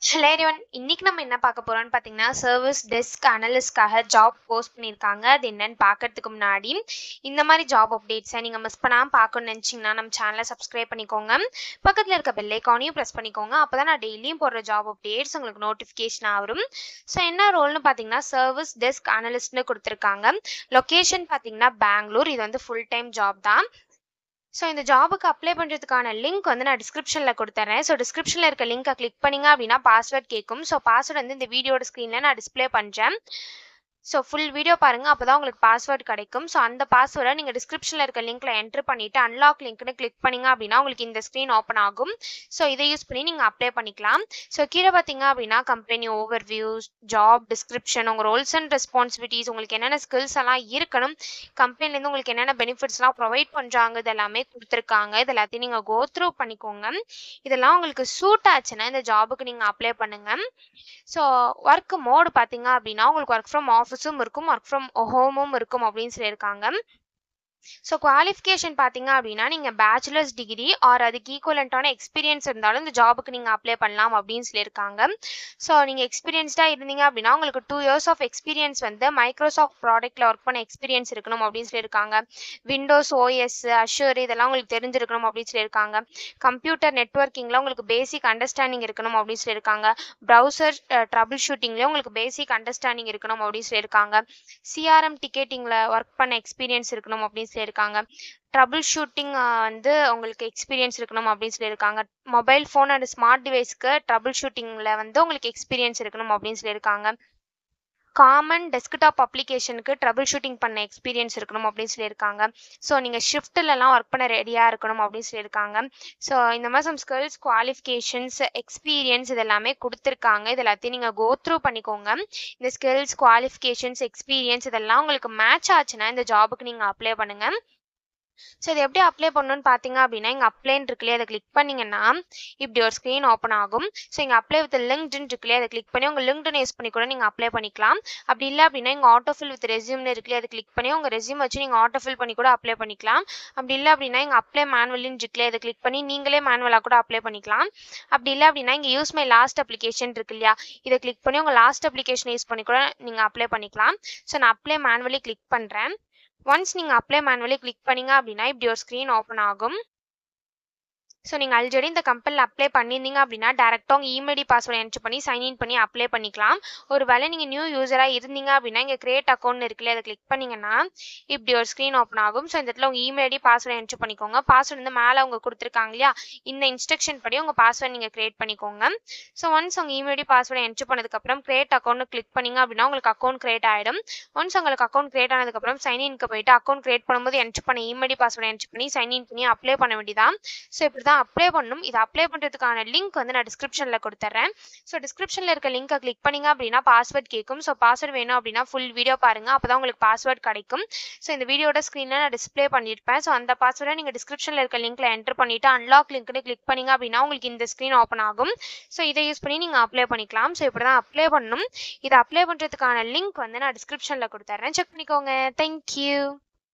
Hello everyone, இன்னைக்கு நம்ம என்ன பார்க்க போறோம்னு பார்த்தீங்கன்னா சர்வீஸ் டெஸ்க் அனலிஸ்ட்காக ஜாப் போஸ்ட் பண்ணியிருக்காங்க. அது என்னன்னு பார்க்கறதுக்கு முன்னாடி இந்த மாதிரி ஜாப் அப்டேட்ஸை நீங்கள் மிஸ் பண்ணாமல் பார்க்கணும்னு நினச்சிங்கன்னா நம்ம சேனலை சப்ஸ்கிரைப் பண்ணிக்கோங்க. பக்கத்தில் இருக்க பெல் ஐக்கானையும் ப்ரெஸ் பண்ணிக்கோங்க. அப்போ தான் நான் டெய்லியும் போடுற ஜாப் அப்டேட்ஸ் உங்களுக்கு நோட்டிஃபிகேஷன் வரும். ஸோ என்ன ரோல்னு பார்த்தீங்கன்னா சர்வீஸ் டெஸ்க் அனலிஸ்ட்னு கொடுத்துருக்காங்க. லொக்கேஷன் பார்த்தீங்கன்னா பெங்களூர். இது வந்து ஃபுல் டைம் ஜாப் தான். ஸோ இந்த ஜாபுக்கு அப்ளை பண்ணுறதுக்கான லிங்க் வந்து நான் டிஸ்கிரிப்ஷனில் கொடுத்துறேன். ஸோ டிஸ்கிரிப்ஷனில் இருக்க லிங்கை கிளிக் பண்ணிங்க அப்படின்னா பாஸ்வேர்ட் கேட்கும். ஸோ பாஸ்வேர்ட் வந்து இந்த வீடியோட ஸ்க்ரீனில் நான் டிஸ்பிளே பண்ணுறேன். ஸோ ஃபுல் வீடியோ பாருங்கள், அப்போ தான் உங்களுக்கு பாஸ்வேர்டு கிடைக்கும். ஸோ அந்த பாஸ்வேர்டை நீங்கள் டிஸ்கிரிப்ஷனில் இருக்க லிங்க்கில் என்ட்ரு பண்ணிவிட்டு அன்லாக் லிங்க்னு கிளிக் பண்ணிங்க அப்படின்னா உங்களுக்கு இந்த ஸ்க்ரீன் ஓப்பன் ஆகும். ஸோ இதை யூஸ் பண்ணி நீங்கள் அப்ளை பண்ணிக்கலாம். ஸோ கீழே பார்த்தீங்க அப்படின்னா கம்பெனி ஓவர்வியூஸ், ஜாப் டிஸ்கிரிப்ஷன், உங்கள் ரோல்ஸ் அண்ட் ரெஸ்பான்சிபிலிட்டிஸ், உங்களுக்கு என்னென்ன ஸ்கில்ஸ் எல்லாம் இருக்கணும், கம்பெனிலேருந்து உங்களுக்கு என்னென்ன பெனிஃபிட்ஸ்லாம் ப்ரொவைட் பண்ணுறாங்க, இது எல்லாமே கொடுத்துருக்காங்க. இது எல்லாத்தையும் நீங்கள் கோ த்ரூ பண்ணிக்கோங்க. இதெல்லாம் உங்களுக்கு சூட் ஆச்சுன்னா இந்த ஜாபுக்கு நீங்கள் அப்ளை பண்ணுங்கள். ஸோ ஒர்க் மோடு பார்த்தீங்க அப்படின்னா உங்களுக்கு ஒர்க் ஃப்ரம் ஆஃபீஸும் இருக்கும், ஒர்க் ஃப்ரம் ஹோமும் இருக்கும் அப்படின்னு சொல்லியிருக்காங்க. ஸோ குவாலிஃபிகேஷன் பார்த்தீங்க அப்படின்னா நீங்கள் பேச்சுலர்ஸ் டிகிரி ஆர் அதுக்கு ஈக்குவலண்ட்டான எக்ஸ்பீரியன்ஸ் இருந்தாலும் இந்த ஜாபுக்கு நீங்கள் அப்ளை பண்ணலாம் அப்படின்னு சொல்லியிருக்காங்க. ஸோ நீங்கள் எக்ஸ்பீரியன்ஸ்டாக இருந்தீங்க அப்படின்னா உங்களுக்கு 2 years ஆஃப் எக்ஸ்பீரியன்ஸ் வந்து மைக்ரோசாஃப்ட் ப்ராடக்ட்டில் ஒர்க் பண்ண எக்ஸ்பீரியன்ஸ் இருக்கணும் அப்படின்னு சொல்லியிருக்காங்க. விண்டோஸ் ஓஎஸ், அஷூர் இதெல்லாம் உங்களுக்கு தெரிஞ்சிருக்கணும் அப்படின்னு சொல்லியிருக்காங்க. கம்ப்யூட்டர் நெட்வொர்க்கிங்கில் உங்களுக்கு பேசிக் அண்டர்ஸ்டாண்டிங் இருக்கணும் அப்படின்னு சொல்லியிருக்காங்க. ப்ரௌசர் ட்ரபிள் ஷூட்டிங்லேயும் உங்களுக்கு பேசிக் அண்டர்ஸ்டாண்டிங் இருக்கணும் அப்படின்னு சொல்லியிருக்காங்க. சிஆர்எம் டிக்கெட்டிங்கில் ஒர்க் பண்ண எக்ஸ்பீரியன்ஸ் இருக்கணும் அப்படின்னு சொல்லியிருக்காங்க. ட்ரபிள் ஷூட்டிங் வந்து உங்களுக்கு எக்ஸ்பீரியன்ஸ் இருக்கணும் அப்படின்னு சொல்லியிருக்காங்க. மொபைல் ஃபோன் அண்ட் ஸ்மார்ட் டிவைஸ்க்கு ட்ரபிள் ஷூட்டிங்கில் வந்து உங்களுக்கு எக்ஸ்பீரியன்ஸ் இருக்கணும் அப்படின்னு சொல்லியிருக்காங்க. காமன் டெஸ்க்டாப் அப்ளிகேஷனுக்கு ட்ரபிள் ஷூட்டிங் பண்ண எக்ஸ்பீரியன்ஸ் இருக்கணும் அப்படின்னு சொல்லியிருக்காங்க. ஸோ நீங்கள் ஷிஃப்ட்லலாம் ஒர்க் பண்ண ரெடியாக இருக்கணும் அப்படின்னு சொல்லியிருக்காங்க. ஸோ இந்த மாதிரி சம் ஸ்கில்ஸ், குவாலிஃபிகேஷன்ஸ், எக்ஸ்பீரியன்ஸ் இது எல்லாமே கொடுத்துருக்காங்க. இது எல்லாத்தையும் நீங்கள் கோ த்ரூ பண்ணிக்கோங்க. இந்த ஸ்கில்ஸ், குவாலிஃபிகேஷன்ஸ், எக்ஸ்பீரியன்ஸ் இதெல்லாம் உங்களுக்கு மேட்ச் ஆச்சுன்னா இந்த ஜாபுக்கு நீங்கள் அப்ளை பண்ணுங்கள். ஸோ இது எப்படி அப்ளை பண்ணணும்னு பார்த்தீங்க அப்படின்னா இங்கே அப்ளைன்னு இருக்குல்லையே அதை கிளிக் பண்ணிங்கன்னா இப்படி ஒரு ஸ்க்ரீன் ஓப்பன் ஆகும். ஸோ இங்கே அப்ளை வித் லிங்க்டின் இருக்குல்லையே அதை கிளிக் பண்ணி உங்கள் லிங்க்டின் யூஸ் பண்ணி கூட நீங்கள் அப்ளை பண்ணிக்கலாம். அப்படி இல்லை அப்படின்னா இங்கே ஆட்டோஃபில் வித் ரெஸ்யூம்னு இருக்குல்லையே அதை கிளிக் பண்ணி உங்கள் ரெஸ்யூம் வச்சு நீங்கள் ஆட்டோஃபில் பண்ணி கூட அப்ளை பண்ணிக்கலாம். அப்படி இல்லை அப்படின்னா இங்கே அப்ளை மேனுவலின்னு இருக்குல்லையே அதை கிளிக் பண்ணி நீங்களே மேனுவலாக கூட அப்ளை பண்ணிக்கலாம். அப்படி இல்லை அப்படின்னா இங்கே யூஸ் மை லாஸ்ட் அப்ளிகேஷன் இருக்கு இல்லையா, இதை கிளிக் பண்ணி உங்கள் லாஸ்ட் அப்ளிகேஷன் யூஸ் பண்ணி கூட நீங்கள் அப்ளை பண்ணிக்கலாம். ஸோ நான் அப்ளை மேனுவலி கிளிக் பண்ணுறேன். ஒன்ஸ் நீங்கள் அப்ளை மேனுவலி கிளிக் பண்ணீங்க அப்படின்னா இப்படி ஒரு ஸ்க்ரீன் ஓப்பன் ஆகும். ஸோ நீங்கள் ஆல்ரெடி இந்த கம்பெனியில் அப்ளை பண்ணியிருந்தீங்க அப்படின்னா டேரெக்டாக உங்கள் இமெயில் பாஸ்வேர்டு என்ட்ரு பண்ணி சைன்இன் பண்ணி அப்ளை பண்ணிக்கலாம். ஒரு வேளை நீங்கள் நியூ யூஸராக இருந்தீங்க அப்படின்னா இங்கே கிரியேட் அக்கௌண்ட் இருக்குல்ல அதை கிளிக் பண்ணிங்கன்னா இப்படி ஒரு ஸ்க்ரீன் ஓப்பன் ஆகும். ஸோ இந்த இடத்துல உங்கள் இமெயில் பாஸ்வேர்டு என்ட்ரு பண்ணிக்கோங்க. பாஸ்வேர்டு வந்து மேலே அவங்க கொடுத்துருக்காங்க இல்லையா, இந்த இன்ஸ்ட்ரக்ஷன் படி உங்கள் பாஸ்வேர்டு நீங்கள் கிரியேட் பண்ணிக்கோங்க. ஸோ ஒன்ஸ் உங்கள் இமெயில் பாஸ்வேர்டு என்ட்ரு பண்ணதுக்கப்புறம் கிரியேட் அக்கௌண்ட் கிளிக் பண்ணிங்க அப்படின்னா உங்களுக்கு அக்கௌண்ட் கிரியேட் ஆகிடும். ஒன்ஸ் உங்களுக்கு அக்கௌண்ட் கிரியேட் ஆனதுக்கப்புறம் சைன்இன்க்கு போயிட்டு அக்கௌண்ட் கிரியேட் பண்ணும்போது என்ட்ரு பண்ண இமெயில் பாஸ்வேர்டு என்ட்ரு பண்ணி சைன்இன் பண்ணி அப்ளை பண்ண வேண்டியதான். ஸோ இப்படி தான் அப்ளை பண்ணணும். இதை அப்ளை பண்ணுறதுக்கான லிங்க் வந்து நான் டிஸ்கிரிப்ஷனில் கொடுத்துட்றேன். ஸோ டிஸ்கிரிப்ஷனில் இருக்க லிங்கை கிளிக் பண்ணிங்க அப்படின்னா பாஸ்வேர்ட் கேட்கும். ஸோ பாஸ்வேர்டு வேணும் அப்படின்னா ஃபுல் வீடியோ பாருங்கள், அப்போ தான் உங்களுக்கு பாஸ்வேர்ட் கிடைக்கும். ஸோ இந்த வீடியோட ஸ்க்ரீனில் நான் டிஸ்பிளே பண்ணியிருப்பேன். ஸோ அந்த பாஸ்வேர்டை நீங்கள் டிஸ்கிரிப்ஷனில் இருக்க லிங்க்கில் என்ட்ரு பண்ணிவிட்டு அன்லாக் லிங்க்னு கிளிக் பண்ணிங்க அப்படின்னா உங்களுக்கு இந்த ஸ்க்ரீன் ஓப்பன் ஆகும். ஸோ இதை யூஸ் பண்ணி நீங்கள் அப்ளை பண்ணிக்கலாம். ஸோ இப்படி தான் அப்ளை பண்ணணும். இதை அப்ளை பண்ணுறதுக்கான லிங்க் வந்து நான் டிஸ்கிரிப்ஷனில் கொடுத்துட்றேன், செக் பண்ணிக்கோங்க. தேங்க்யூ.